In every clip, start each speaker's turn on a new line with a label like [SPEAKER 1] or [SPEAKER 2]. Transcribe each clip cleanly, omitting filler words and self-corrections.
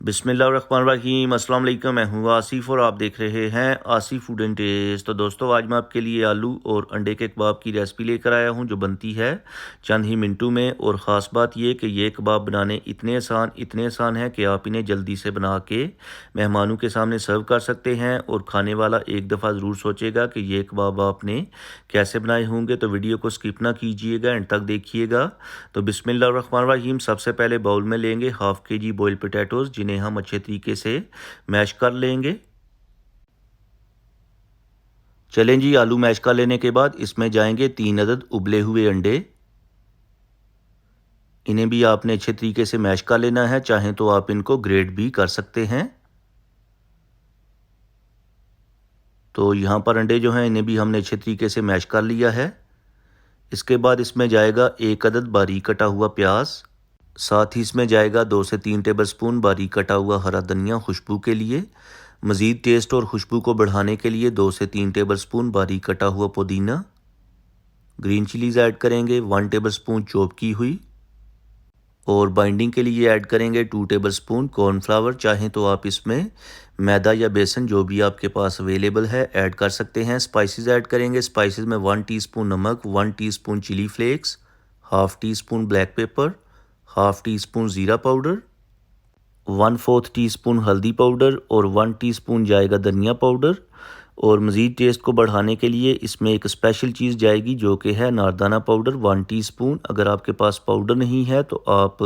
[SPEAKER 1] बिस्मिल्लाहिर्रहमानिर्रहीम अस्सलाम वालेकुम। मैं हूँ आसिफ और आप देख रहे हैं आसिफ फूड एंड टेस्ट। तो दोस्तों आज मैं आपके लिए आलू और अंडे के कबाब की रेसिपी लेकर आया हूँ जो बनती है चंद ही मिनटों में। और ख़ास बात ये कि ये कबाब बनाने इतने आसान हैं कि आप इन्हें जल्दी से बना के मेहमानों के सामने सर्व कर सकते हैं। और खाने वाला एक दफ़ा ज़रूर सोचेगा कि ये कबाब आपने कैसे बनाए होंगे। तो वीडियो को स्किप ना कीजिएगा, एंड तक देखिएगा। तो बिस्मिल्लाहिर्रहमानिर्रहीम सबसे पहले बाउल में लेंगे हाफ़ kg बॉइल्ड पोटैटोज़, जिन्हें हम अच्छे तरीके से मैश कर लेंगे। चलें जी, आलू मैश कर लेने के बाद इसमें जाएंगे 3 अदद उबले हुए अंडे। इन्हें भी आपने अच्छे तरीके से मैश कर लेना है, चाहें तो आप इनको ग्रेट भी कर सकते हैं। तो यहाँ पर अंडे जो हैं इन्हें भी हमने अच्छे तरीके से मैश कर लिया है। इसके बाद इसमें जाएगा 1 अदद बारीक कटा हुआ प्याज, साथ ही इसमें जाएगा 2 से 3 टेबलस्पून बारीक कटा हुआ हरा धनिया खुशबू के लिए। मज़ीद टेस्ट और खुशबू को बढ़ाने के लिए 2 से 3 टेबलस्पून बारीक कटा हुआ पुदीना। ग्रीन चिलीज़ ऐड करेंगे 1 टेबलस्पून चॉप की हुई। और बाइंडिंग के लिए ऐड करेंगे 2 टेबलस्पून कॉर्नफ्लावर। चाहें तो आप इसमें मैदा या बेसन जो भी आपके पास अवेलेबल है ऐड कर सकते हैं। स्पाइसेस ऐड करेंगे। स्पाइसेस में 1 टीस्पून नमक, 1 teaspoon chilli flakes, half teaspoon black pepper, half teaspoon ज़ीरा पाउडर, 1/4 टीस्पून हल्दी पाउडर और 1 टीस्पून जाएगा धनिया पाउडर। और मज़ीद टेस्ट को बढ़ाने के लिए इसमें एक स्पेशल चीज़ जाएगी जो कि है अनारदाना पाउडर 1 टीस्पून। अगर आपके पास पाउडर नहीं है तो आप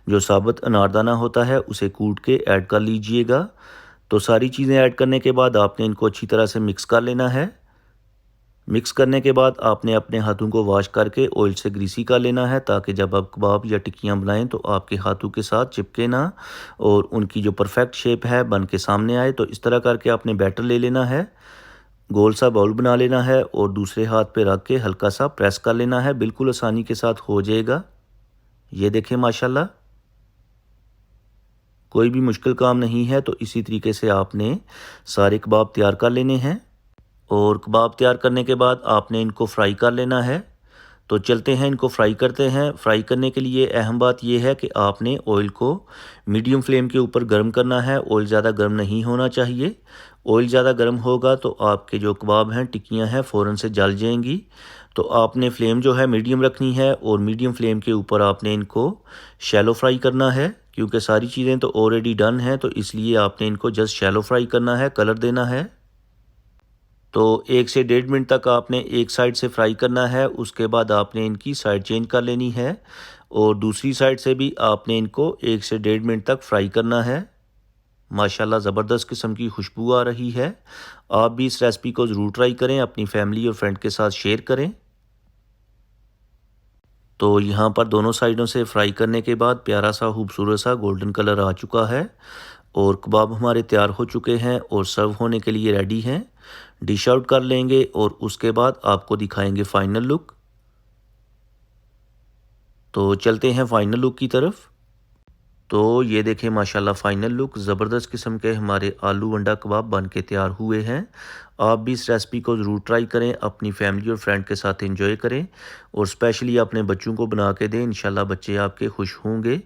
[SPEAKER 1] जो साबुत अनारदाना होता है उसे कूट के ऐड कर लीजिएगा। तो सारी चीज़ें ऐड करने के बाद आपने इनको अच्छी तरह से मिक्स कर लेना है। मिक्स करने के बाद आपने अपने हाथों को वॉश करके ऑयल से ग्रीसी कर लेना है, ताकि जब आप कबाब या टिक्कियाँ बनाएं तो आपके हाथों के साथ चिपके ना और उनकी जो परफेक्ट शेप है बन के सामने आए। तो इस तरह करके आपने बैटर ले लेना है, गोल सा बाउल बना लेना है और दूसरे हाथ पे रख के हल्का सा प्रेस कर लेना है। बिल्कुल आसानी के साथ हो जाएगा। ये देखें माशाल्लाह, कोई भी मुश्किल काम नहीं है। तो इसी तरीके से आपने सारे कबाब तैयार कर लेने हैं। और कबाब तैयार करने के बाद आपने इनको फ्राई कर लेना है। तो चलते हैं इनको फ्राई करते हैं। फ्राई करने के लिए अहम बात यह है कि आपने ऑयल को मीडियम फ्लेम के ऊपर गर्म करना है। ऑयल ज़्यादा गर्म नहीं होना चाहिए। ऑयल ज़्यादा गर्म होगा तो आपके जो कबाब हैं, टिक्कियाँ हैं, फ़ौरन से जल जाएंगी। तो आपने फ्लेम जो है मीडियम रखनी है और मीडियम फ्लेम के ऊपर आपने इनको शैलो फ्राई करना है, क्योंकि सारी चीज़ें तो ऑलरेडी डन हैं। तो इसलिए आपने इनको जस्ट शैलो फ्राई करना है, कलर देना है। तो 1 से 1.5 मिनट तक आपने एक साइड से फ्राई करना है। उसके बाद आपने इनकी साइड चेंज कर लेनी है और दूसरी साइड से भी आपने इनको 1 से 1.5 मिनट तक फ्राई करना है। माशाल्लाह ज़बरदस्त किस्म की खुशबू आ रही है। आप भी इस रेसिपी को ज़रूर ट्राई करें, अपनी फैमिली और फ्रेंड के साथ शेयर करें। तो यहाँ पर दोनों साइडों से फ्राई करने के बाद प्यारा सा खूबसूरत सा गोल्डन कलर आ चुका है और कबाब हमारे तैयार हो चुके हैं और सर्व होने के लिए रेडी हैं। डिश आउट कर लेंगे और उसके बाद आपको दिखाएंगे फाइनल लुक। तो चलते हैं फाइनल लुक की तरफ। तो ये देखें माशाल्लाह फ़ाइनल लुक, ज़बरदस्त किस्म के हमारे आलू अंडा कबाब बन के तैयार हुए हैं। आप भी इस रेसिपी को ज़रूर ट्राई करें, अपनी फैमिली और फ्रेंड के साथ एंजॉय करें और स्पेशली अपने बच्चों को बना के दें। इंशाल्लाह बच्चे आपके खुश होंगे।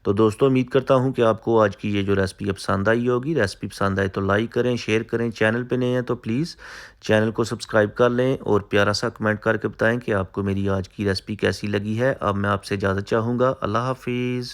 [SPEAKER 1] तो दोस्तों उम्मीद करता हूँ कि आपको आज की ये जो रेसिपी पसंद आई होगी। रेसिपी पसंद आए तो लाइक करें, शेयर करें। चैनल पे नए हैं तो प्लीज़ चैनल को सब्सक्राइब कर लें और प्यारा सा कमेंट करके बताएँ कि आपको मेरी आज की रेसिपी कैसी लगी है। अब मैं आपसे इजाज़त चाहूँगा। अल्लाह हाफिज़।